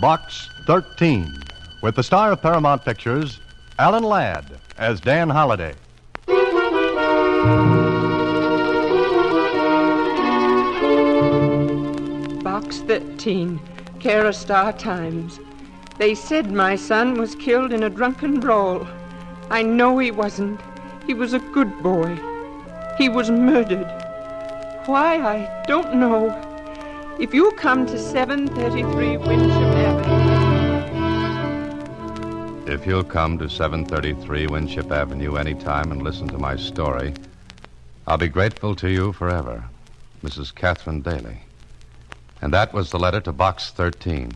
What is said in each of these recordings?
Box 13, with the star of Paramount Pictures, Alan Ladd, as Dan Holliday. Box 13, care of Star Times. They said my son was killed in a drunken brawl. I know he wasn't. He was a good boy. He was murdered. Why, I don't know. If you come to 733 Winship Avenue... If you'll come to 733 Winship Avenue anytime and listen to my story, I'll be grateful to you forever. Mrs. Catherine Daly. And that was the letter to Box 13.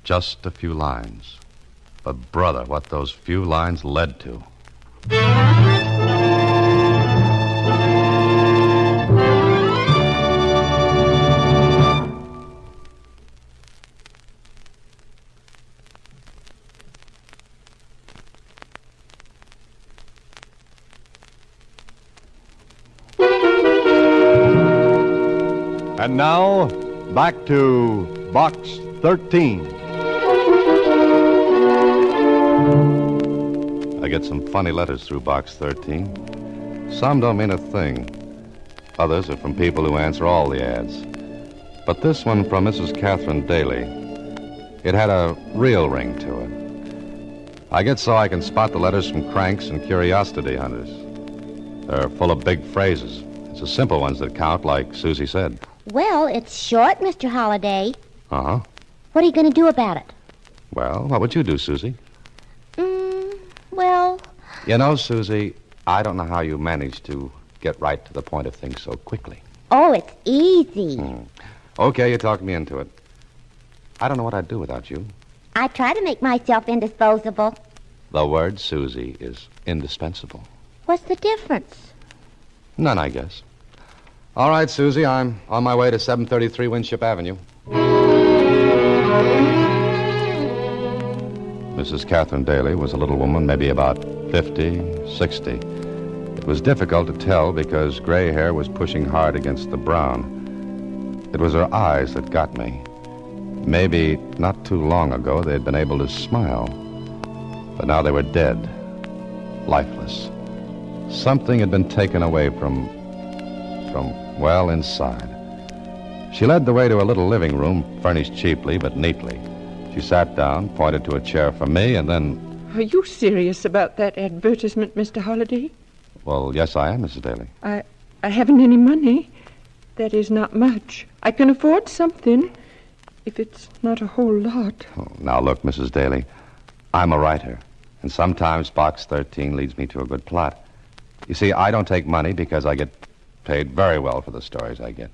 Just a few lines. But, brother, what those few lines led to. And now, back to Box 13. I get some funny letters through Box 13. Some don't mean a thing. Others are from people who answer all the ads. But this one from Mrs. Catherine Daly, it had a real ring to it. I get so I can spot the letters from cranks and curiosity hunters. They're full of big phrases. It's the simple ones that count, like Susie said. Well, it's short, Mr. Holliday. Uh-huh. What are you going to do about it? Well, what would you do, Susie? Well... You know, Susie, I don't know how you manage to get right to the point of things so quickly. Oh, it's easy. Okay, you talked me into it. I don't know what I'd do without you. I try to make myself indisposable. The word, Susie, is indispensable. What's the difference? None, I guess. All right, Susie, I'm on my way to 733 Winship Avenue. Mrs. Catherine Daly was a little woman, maybe about 50, 60. It was difficult to tell because gray hair was pushing hard against the brown. It was her eyes that got me. Maybe not too long ago they'd been able to smile, but now they were dead, lifeless. Something had been taken away from well, inside. She led the way to a little living room, furnished cheaply but neatly. She sat down, pointed to a chair for me, and then... Are you serious about that advertisement, Mr. Holliday? Well, yes, I am, Mrs. Daly. I haven't any money. That is, not much. I can afford something, if it's not a whole lot. Oh, now, look, Mrs. Daly, I'm a writer, and sometimes Box 13 leads me to a good plot. You see, I don't take money because I get paid very well for the stories I get.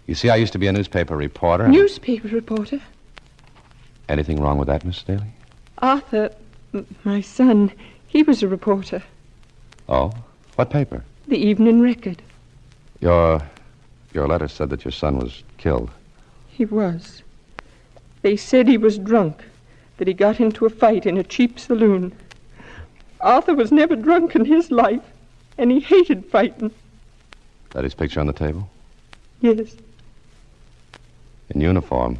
You see, I used to be a newspaper reporter. Newspaper reporter? Anything wrong with that, Mrs. Daly? Arthur, my son, he was a reporter. Oh? What paper? The Evening Record. Your letter said that your son was killed. He was. They said he was drunk, that he got into a fight in a cheap saloon. Arthur was never drunk in his life, and he hated fighting. That his picture on the table? Yes. In uniform.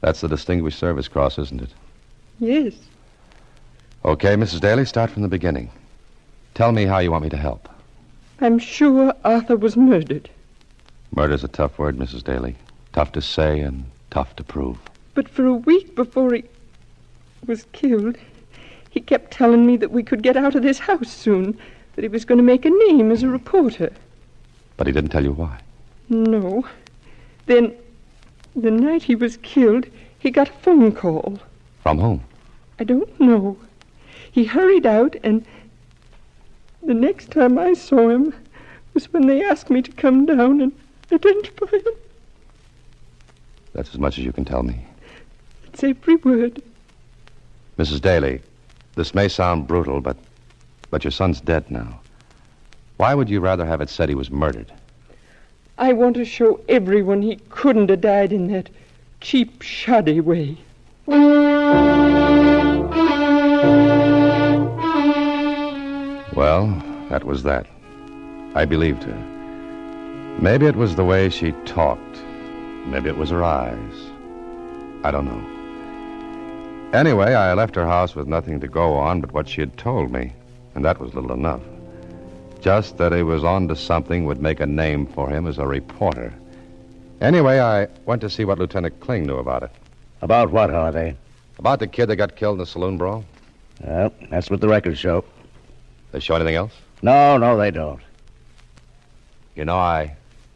That's the Distinguished Service Cross, isn't it? Yes. Okay, Mrs. Daly, start from the beginning. Tell me how you want me to help. I'm sure Arthur was murdered. Murder's a tough word, Mrs. Daly. Tough to say and tough to prove. But for a week before he was killed, he kept telling me that we could get out of this house soon, that he was going to make a name as a reporter. But he didn't tell you why? No. Then, the night he was killed, he got a phone call. From whom? I don't know. He hurried out, and the next time I saw him was when they asked me to come down and identify him. That's as much as you can tell me. It's every word. Mrs. Daly, this may sound brutal, but your son's dead now. Why would you rather have it said he was murdered? I want to show everyone he couldn't have died in that cheap, shoddy way. Well, that was that. I believed her. Maybe it was the way she talked. Maybe it was her eyes. I don't know. Anyway, I left her house with nothing to go on but what she had told me, and that was little enough. Just that he was on to something would make a name for him as a reporter. Anyway, I went to see what Lieutenant Kling knew about it. About what, Holiday? About the kid that got killed in the saloon brawl. Well, that's what the records show. They show anything else? No, they don't. You know, I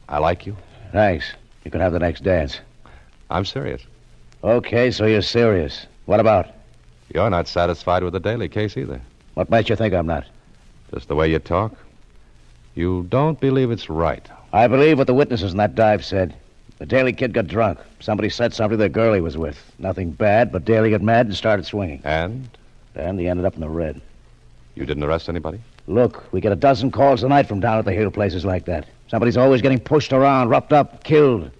like you. Thanks. You can have the next dance. I'm serious. Okay, so you're serious. What about? You're not satisfied with the Daly case either. What makes you think I'm not? Just the way you talk. You don't believe it's right. I believe what the witnesses in that dive said. The Daly kid got drunk. Somebody said something to the girl he was with. Nothing bad, but Daly got mad and started swinging. And? And he ended up in the red. You didn't arrest anybody? Look, we get a dozen calls a night from down at the hill places like that. Somebody's always getting pushed around, roughed up, killed.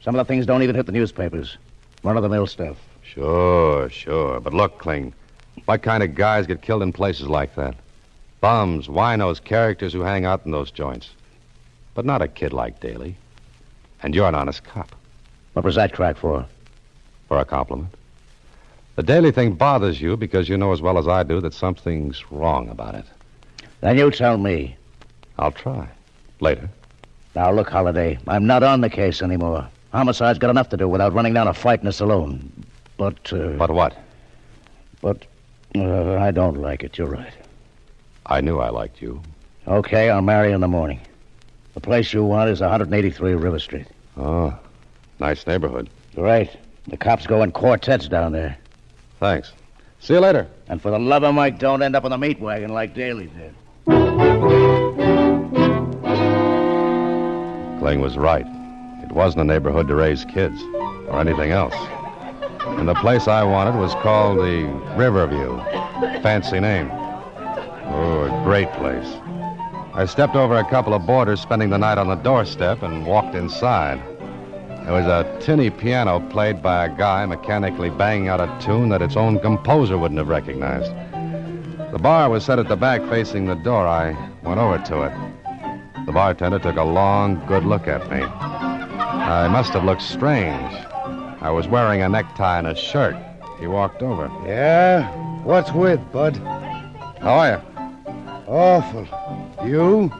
Some of the things don't even hit the newspapers. Run-of-the-mill stuff. Sure. But look, Kling, what kind of guys get killed in places like that? Bums, winos, characters who hang out in those joints. But not a kid like Daly. And you're an honest cop. What was that crack for? For a compliment. The Daly thing bothers you because you know as well as I do that something's wrong about it. Then you tell me. I'll try. Later. Now, look, Holiday, I'm not on the case anymore. Homicide's got enough to do without running down a fight in a saloon. But, But what? I don't like it, you're right. I knew I liked you. Okay, I'll marry you in the morning. The place you want is 183 River Street. Oh, nice neighborhood. Great. The cops go in quartets down there. Thanks. See you later. And for the love of Mike, don't end up on the meat wagon like Daly did. Kling was right. It wasn't a neighborhood to raise kids or anything else. And the place I wanted was called the Riverview. Fancy name. Oh, a great place. I stepped over a couple of boarders spending the night on the doorstep and walked inside. There was a tinny piano played by a guy mechanically banging out a tune that its own composer wouldn't have recognized. The bar was set at the back facing the door. I went over to it. The bartender took a long, good look at me. I must have looked strange. I was wearing a necktie and a shirt. He walked over. Yeah? What's with, bud? How are you? Awful. You?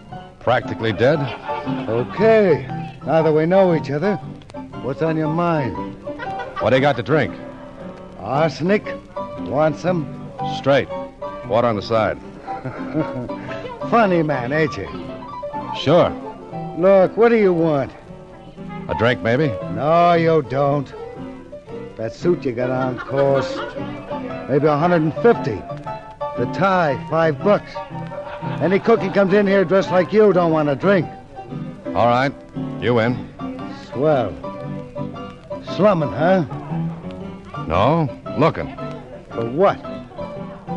Practically dead? Okay. Now that we know each other, what's on your mind? What do you got to drink? Arsenic? Want some? Straight. Water on the side. Funny man, ain't you? Sure. Look, what do you want? A drink, maybe? No, you don't. That suit you got on cost maybe 150. The tie, $5. Any cookie comes in here dressed like you don't want a drink. All right. You win. Swell. Slumming, huh? No, looking. For what?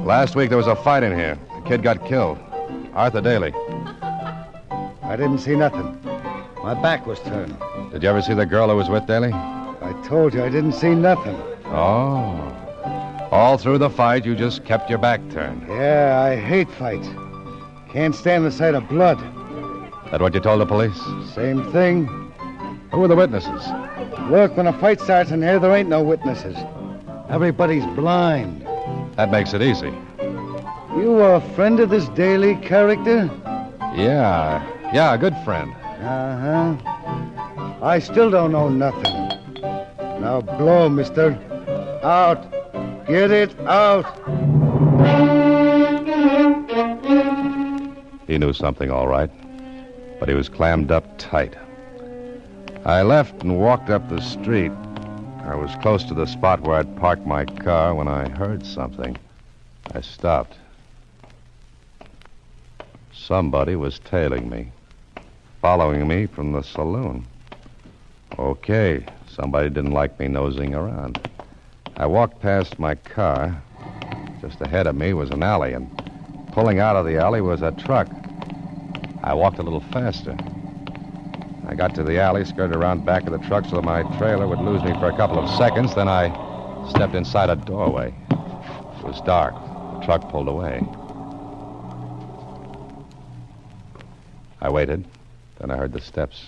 Last week there was a fight in here. A kid got killed. Arthur Daly. I didn't see nothing. My back was turned. Did you ever see the girl who was with Daly? I told you I didn't see nothing. Oh. All through the fight, you just kept your back turned. Yeah, I hate fights. Can't stand the sight of blood. That what you told the police? Same thing. Who were the witnesses? Look, when a fight starts in here, there ain't no witnesses. Everybody's blind. That makes it easy. You a friend of this Daly character? Yeah, a good friend. Uh-huh. I still don't know nothing. Now blow, mister. Out. Get it out. He knew something, all right, but he was clammed up tight. I left and walked up the street. I was close to the spot where I'd parked my car when I heard something. I stopped. Somebody was tailing me, following me from the saloon. Okay, somebody didn't like me nosing around. I walked past my car. Just ahead of me was an alley, and pulling out of the alley was a truck. I walked a little faster. I got to the alley, skirted around back of the truck so that my trailer would lose me for a couple of seconds. Then I stepped inside a doorway. It was dark. The truck pulled away. I waited. Then I heard the steps.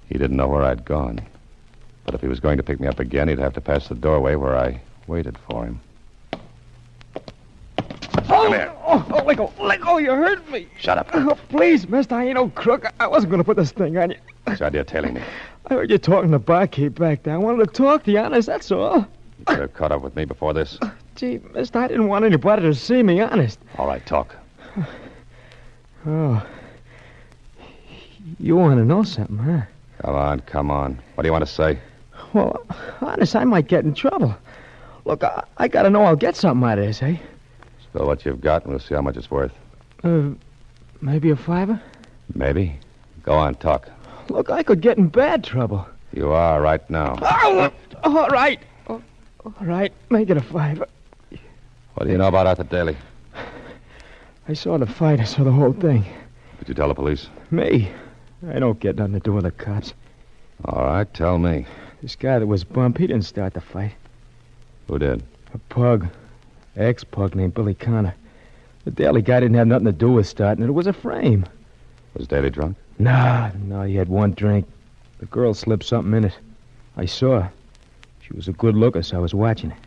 He didn't know where I'd gone. But But if he was going to pick me up again, he'd have to pass the doorway where I waited for him. Come here. Oh, let go. You hurt me. Shut up. Oh, please, mister. I ain't no crook. I wasn't going to put this thing on you. What's the idea of tailing me? I heard you talking to the barkeep back there. I wanted to talk to you, honest, that's all. You could have caught up with me before this. Gee, mister, I didn't want anybody to see me, honest. All right, talk. Oh. You want to know something, huh? Come on. What do you want to say? Well, honest, I might get in trouble. Look, I got to know I'll get something out of this, eh? Spill what you've got, and we'll see how much it's worth. Maybe a $5? Maybe. Go on, talk. Look, I could get in bad trouble. You are right now. Oh, all right. Oh, all right, make it a $5. What do you know about Arthur Daly? I saw the fight. I saw the whole thing. Did you tell the police? Me? I don't get nothing to do with the cops. All right, tell me. This guy that was bumped, he didn't start the fight. Who did? A pug. Ex-pug named Billy Connor. The Daly guy didn't have nothing to do with starting it. It was a frame. Was Daly drunk? No, he had one drink. The girl slipped something in it. I saw her. She was a good looker, so I was watching her.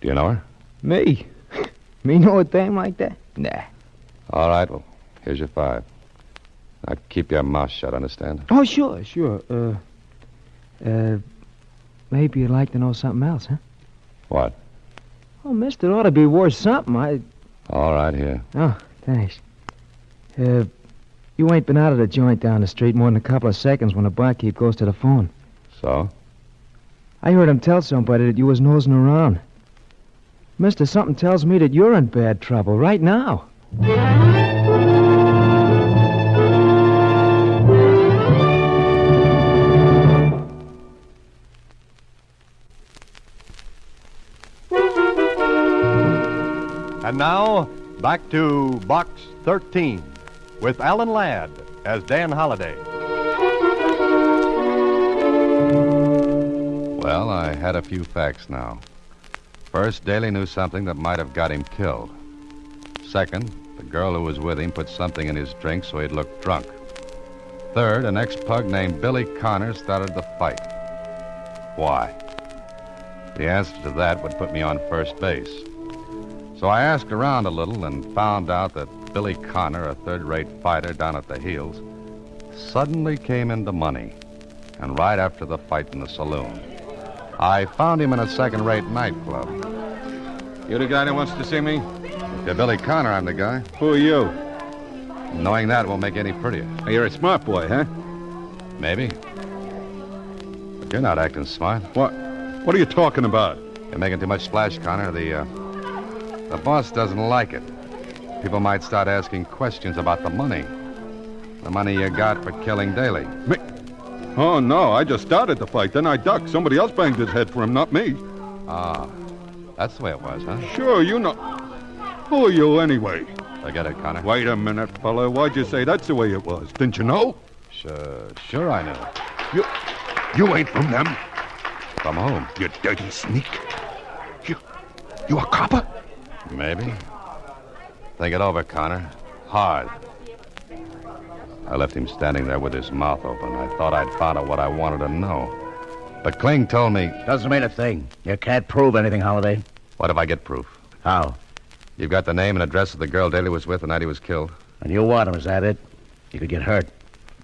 Do you know her? Me? Me know a dame like that? Nah. All right, well, here's your $5. Now keep your mouth shut, understand? Oh, sure. Maybe you'd like to know something else, huh? What? Oh, mister, it ought to be worth something. All right, here. Oh, thanks. You ain't been out of the joint down the street more than a couple of seconds when the barkeep goes to the phone. So? I heard him tell somebody that you was nosing around. Mister, something tells me that you're in bad trouble right now. And now, back to Box 13 with Alan Ladd as Dan Holliday. Well, I had a few facts now. First, Daly knew something that might have got him killed. Second, the girl who was with him put something in his drink so he'd look drunk. Third, an ex-pug named Billy Connor started the fight. Why? The answer to that would put me on first base. So I asked around a little and found out that Billy Connor, a third-rate fighter down at the Heels, suddenly came into money. And right after the fight in the saloon, I found him in a second-rate nightclub. You the guy that wants to see me? If you're Billy Connor, I'm the guy. Who are you? Knowing that won't make it any prettier. You're a smart boy, huh? Maybe. But you're not acting smart. What? What are you talking about? You're making too much splash, Connor. The boss doesn't like it. People might start asking questions about the money. The money you got for killing Daly. Me? Oh, no, I just started the fight, then I ducked. Somebody else banged his head for him, not me. Ah, that's the way it was, huh? Sure, you know. Who are you, anyway? Forget it, Connor. Wait a minute, fella. Why'd you say that's the way it was? Didn't you know? Sure I knew. You ain't from them. From whom? You dirty sneak. You a copper? Maybe. Think it over, Connor. Hard. I left him standing there with his mouth open. I thought I'd found out what I wanted to know. But Kling told me... Doesn't mean a thing. You can't prove anything, Holliday. What if I get proof? How? You've got the name and address of the girl Daly was with the night he was killed. And you want him, is that it? You could get hurt.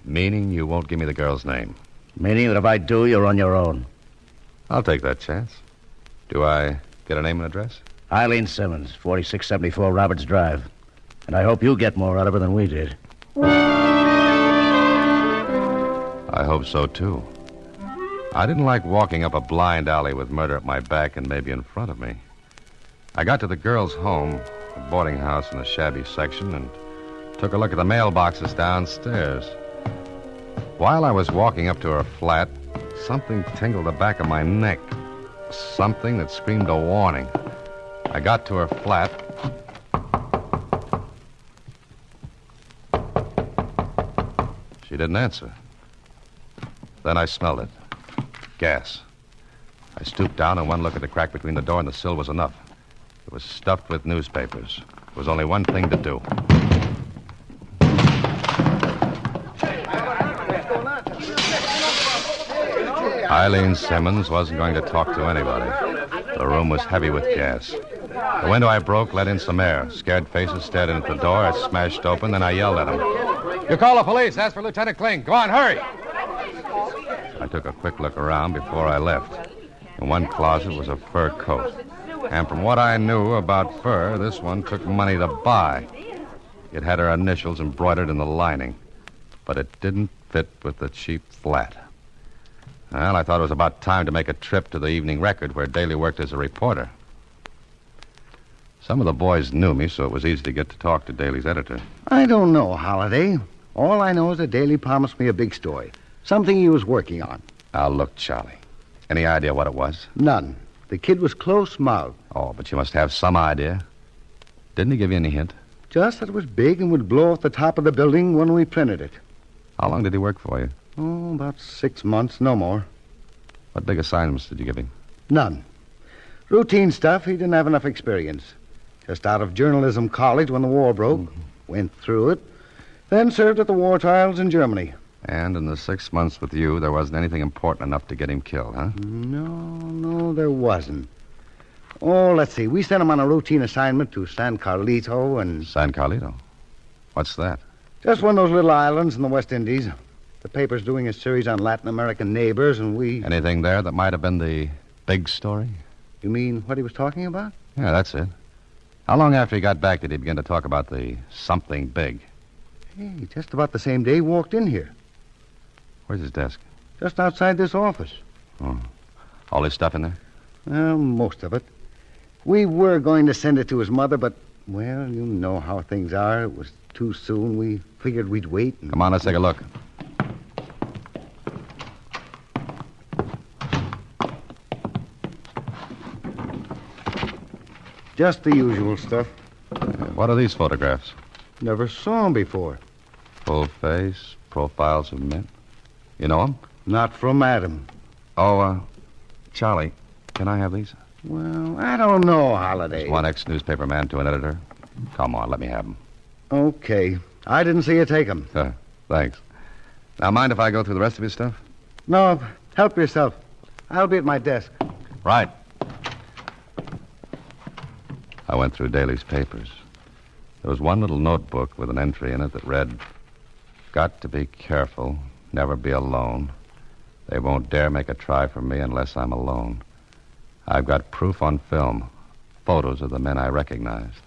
Meaning you won't give me the girl's name. Meaning that if I do, you're on your own. I'll take that chance. Do I get a name and address? Eileen Simmons, 4674 Roberts Drive. And I hope you get more out of her than we did. I hope so, too. I didn't like walking up a blind alley with murder at my back and maybe in front of me. I got to the girl's home, a boarding house in the shabby section, and took a look at the mailboxes downstairs. While I was walking up to her flat, something tingled the back of my neck. Something that screamed a warning. I got to her flat. She didn't answer. Then I smelled it. Gas. I stooped down, and one look at the crack between the door and the sill was enough. It was stuffed with newspapers. There was only one thing to do. Eileen Simmons wasn't going to talk to anybody. The room was heavy with gas. The window I broke let in some air. Scared faces stared in at the door. It smashed open, then I yelled at them. You call the police. Ask for Lieutenant Kling. Go on, hurry. I took a quick look around before I left. In one closet was a fur coat. And from what I knew about fur, this one took money to buy. It had her initials embroidered in the lining. But it didn't fit with the cheap flat. Well, I thought it was about time to make a trip to the Evening Record, where Daly worked as a reporter. Some of the boys knew me, so it was easy to get to talk to Daly's editor. I don't know, Holliday. All I know is that Daly promised me a big story. Something he was working on. Now, look, Charlie. Any idea what it was? None. The kid was close-mouthed. Oh, but you must have some idea. Didn't he give you any hint? Just that it was big and would blow off the top of the building when we printed it. How long did he work for you? Oh, about 6 months, no more. What big assignments did you give him? None. Routine stuff. He didn't have enough experience. Just out of journalism college when the war broke. Went through it. Then served at the war trials in Germany. And in the 6 months with you, there wasn't anything important enough to get him killed, huh? No, there wasn't. Oh, let's see. We sent him on a routine assignment to San Carlito and... San Carlito? What's that? Just one of those little islands in the West Indies. The paper's doing a series on Latin American neighbors, and we... Anything there that might have been the big story? You mean what he was talking about? Yeah, that's it. How long after he got back did he begin to talk about the something big? Hey, just about the same day he walked in here. Where's his desk? Just outside this office. Oh. All his stuff in there? Well, most of it. We were going to send it to his mother, but, well, you know how things are. It was too soon. We figured we'd wait. Come on, let's take a look. Just the usual stuff. What are these photographs? Never saw him before. Full face, profiles of men. You know them? Not from Adam. Oh, Charlie, can I have these? Well, I don't know, Holiday. Just one ex-newspaper man to an editor. Come on, let me have them. Okay. I didn't see you take them. Thanks. Now, mind if I go through the rest of his stuff? No, help yourself. I'll be at my desk. Right. I went through Daly's papers. There was one little notebook with an entry in it that read, "Got to be careful, never be alone. They won't dare make a try for me unless I'm alone. I've got proof on film, photos of the men I recognized."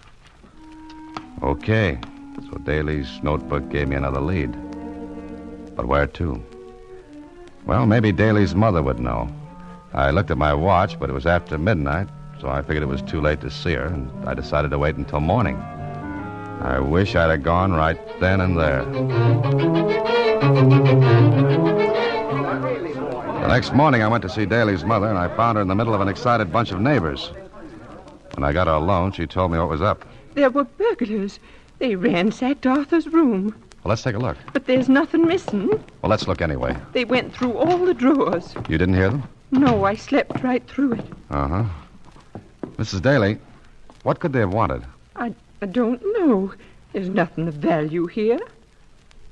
Okay, so Daly's notebook gave me another lead. But where to? Well, maybe Daly's mother would know. I looked at my watch, but it was after midnight, so I figured it was too late to see her, and I decided to wait until morning. I wish I'd have gone right then and there. The next morning, I went to see Daly's mother, and I found her in the middle of an excited bunch of neighbors. When I got her alone, she told me what was up. There were burglars. They ransacked Arthur's room. Well, let's take a look. But there's nothing missing. Well, let's look anyway. They went through all the drawers. You didn't hear them? No, I slept right through it. Uh-huh. Mrs. Daly, what could they have wanted? I don't know. There's nothing of value here.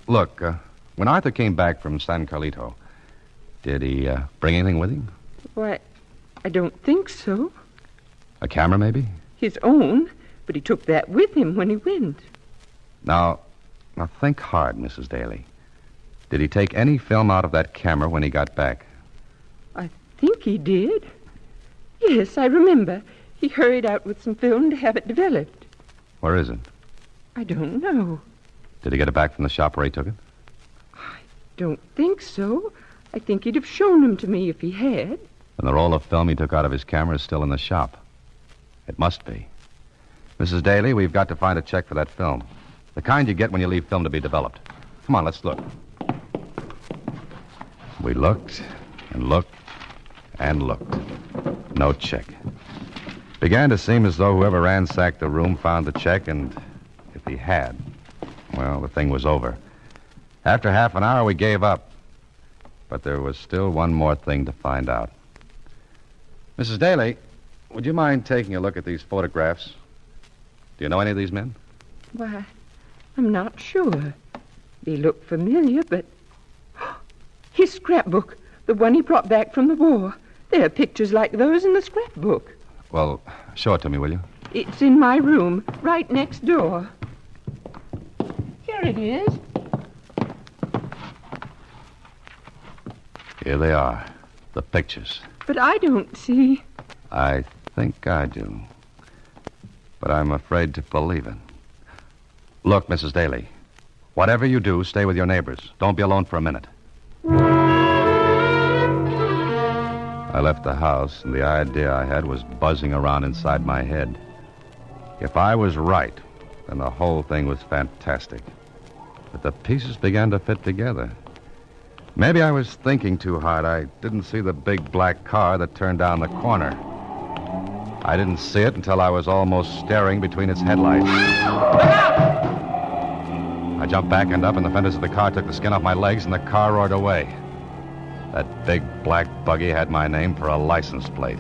Look, when Arthur came back from San Carlito, did he bring anything with him? Why, I don't think so. A camera, maybe? His own, but he took that with him when he went. Now think hard, Mrs. Daly. Did he take any film out of that camera when he got back? I think he did. Yes, I remember. He hurried out with some film to have it developed. Where is it? I don't know. Did he get it back from the shop where he took it? I don't think so. I think he'd have shown them to me if he had. And the roll of film he took out of his camera is still in the shop. It must be. Mrs. Daly, we've got to find a check for that film. The kind you get when you leave film to be developed. Come on, let's look. We looked and looked and looked. No check. Began to seem as though whoever ransacked the room found the check, and if he had, well, the thing was over. After half an hour, we gave up. But there was still one more thing to find out. Mrs. Daly, would you mind taking a look at these photographs? Do you know any of these men? Why, I'm not sure. They look familiar, but... His scrapbook. The one he brought back from the war. There are pictures like those in the scrapbook. Well, show it to me, will you? It's in my room, right next door. Here it is. Here they are, the pictures. But I don't see. I think I do. But I'm afraid to believe it. Look, Mrs. Daly, whatever you do, stay with your neighbors. Don't be alone for a minute. I left the house, and the idea I had was buzzing around inside my head. If I was right, then the whole thing was fantastic. But the pieces began to fit together. Maybe I was thinking too hard. I didn't see the big black car that turned down the corner. I didn't see it until I was almost staring between its headlights. I jumped back and up, and the fenders of the car took the skin off my legs, and the car roared away. That big black buggy had my name for a license plate.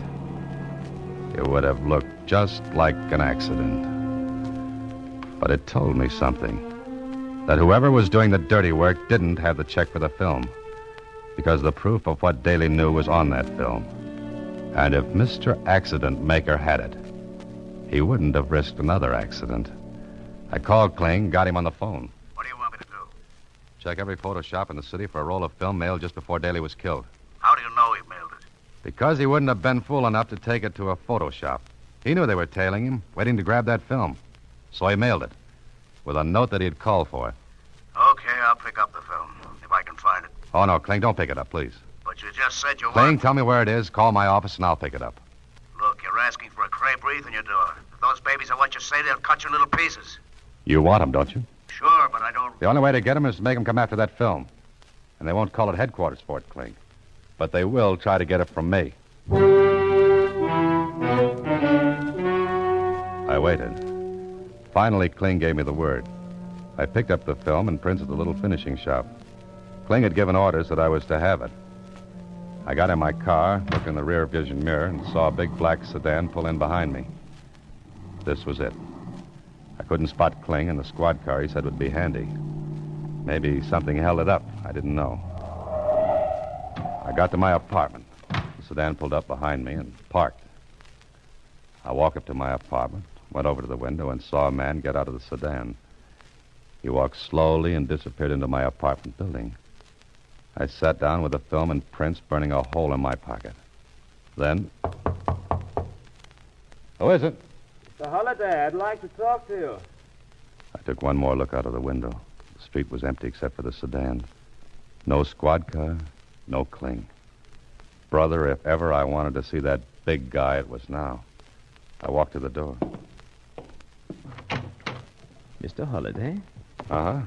It would have looked just like an accident. But it told me something. That whoever was doing the dirty work didn't have the check for the film. Because the proof of what Daly knew was on that film. And if Mr. Accident Maker had it, he wouldn't have risked another accident. I called Kling, got him on the phone. What do you want me to do? Check every photo shop in the city for a roll of film mailed just before Daly was killed. How do you know he mailed it? Because he wouldn't have been fool enough to take it to a photo shop. He knew they were tailing him, waiting to grab that film. So he mailed it, with a note that he'd called for. Okay, I'll pick up the film, if I can find it. Oh, no, Kling, don't pick it up, please. But you just said you Kling, want... tell me where it is, call my office, and I'll pick it up. Look, you're asking for a crepe wreath in your door. If those babies are what you say, they'll cut you in little pieces. You want them, don't you? Sure, but I don't... The only way to get them is to make them come after that film. And they won't call it headquarters for it, Kling. But they will try to get it from me. I waited. Finally, Kling gave me the word. I picked up the film and printed the little finishing shop. Kling had given orders that I was to have it. I got in my car, looked in the rear vision mirror, and saw a big black sedan pull in behind me. This was it. I couldn't spot Kling, and the squad car he said would be handy. Maybe something held it up. I didn't know. I got to my apartment. The sedan pulled up behind me and parked. I walked up to my apartment, went over to the window, and saw a man get out of the sedan. He walked slowly and disappeared into my apartment building. I sat down with the film and prints burning a hole in my pocket. Then... Who is it? Mr. Holliday, I'd like to talk to you. I took one more look out of the window. The street was empty except for the sedan. No squad car, no Kling. Brother, if ever I wanted to see that big guy, it was now. I walked to the door. Mr. Holliday? Uh-huh.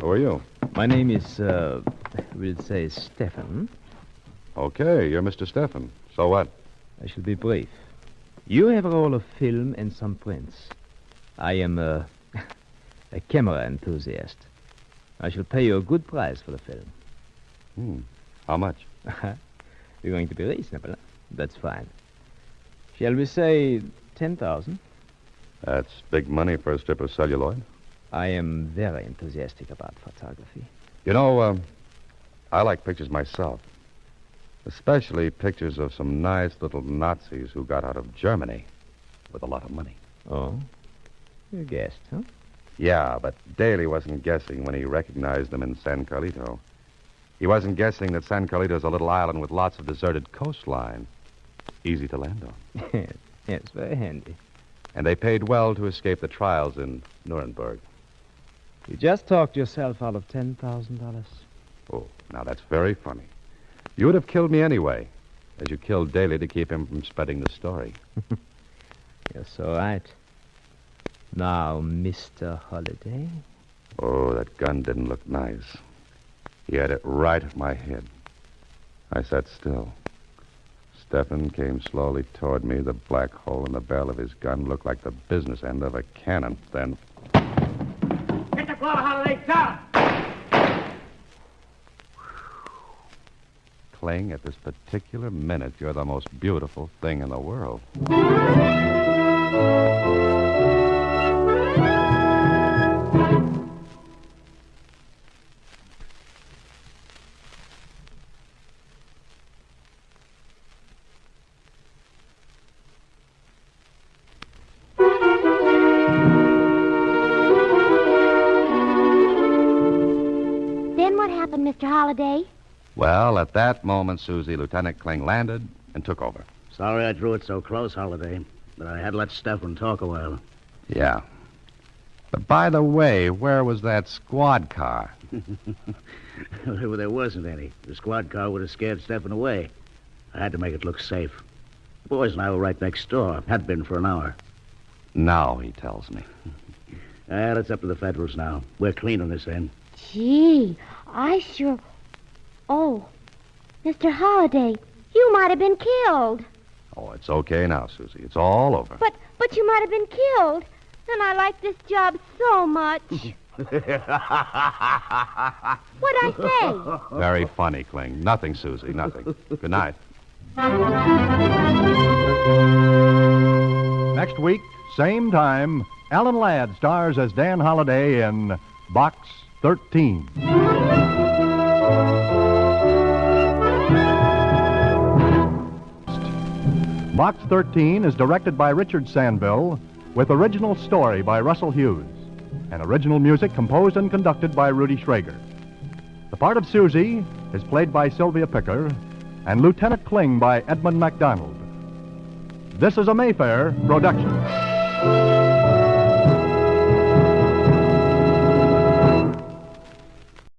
Who are you? My name is, we'll say Stephen. Okay, you're Mr. Stephen. So what? I shall be brief. You have a roll of film and some prints. I am a camera enthusiast. I shall pay you a good price for the film. How much? You're going to be reasonable. Huh? That's fine. Shall we say 10,000? That's big money for a strip of celluloid. I am very enthusiastic about photography. You know, I like pictures myself. Especially pictures of some nice little Nazis who got out of Germany with a lot of money. Oh? You guessed, huh? Yeah, but Daly wasn't guessing when he recognized them in San Carlito. He wasn't guessing that San Carlito's a little island with lots of deserted coastline. Easy to land on. Yes, very handy. And they paid well to escape the trials in Nuremberg. You just talked yourself out of $10,000. Oh, now that's very funny. You would have killed me anyway, as you killed Daly to keep him from spreading the story. You're so right. Now, Mr. Holliday. Oh, that gun didn't look nice. He had it right at my head. I sat still. Stephen came slowly toward me. The black hole in the barrel of his gun looked like the business end of a cannon. Then... Get the floor, Holliday, down! Kling, at this particular minute, you're the most beautiful thing in the world. What happened, Mr. Holliday? Well, at that moment, Susie, Lieutenant Kling landed and took over. Sorry I drew it so close, Holiday, but I had to let Stefan talk a while. Yeah. But by the way, where was that squad car? Well, there wasn't any. The squad car would have scared Stefan away. I had to make it look safe. The boys and I were right next door. Had been for an hour. Now, he tells me. It's up to the Federals now. We're clean on this end. Gee, I sure... Oh, Mr. Holliday, you might have been killed. Oh, it's okay now, Susie. It's all over. But you might have been killed. And I like this job so much. What'd I say? Very funny, Kling. Nothing, Susie, nothing. Good night. Next week, same time, Alan Ladd stars as Dan Holliday in Box 13. Box 13 is directed by Richard Sandville, with original story by Russell Hughes, and original music composed and conducted by Rudy Schrager. The part of Susie is played by Sylvia Picker, and Lieutenant Kling by Edmund MacDonald. This is a Mayfair production.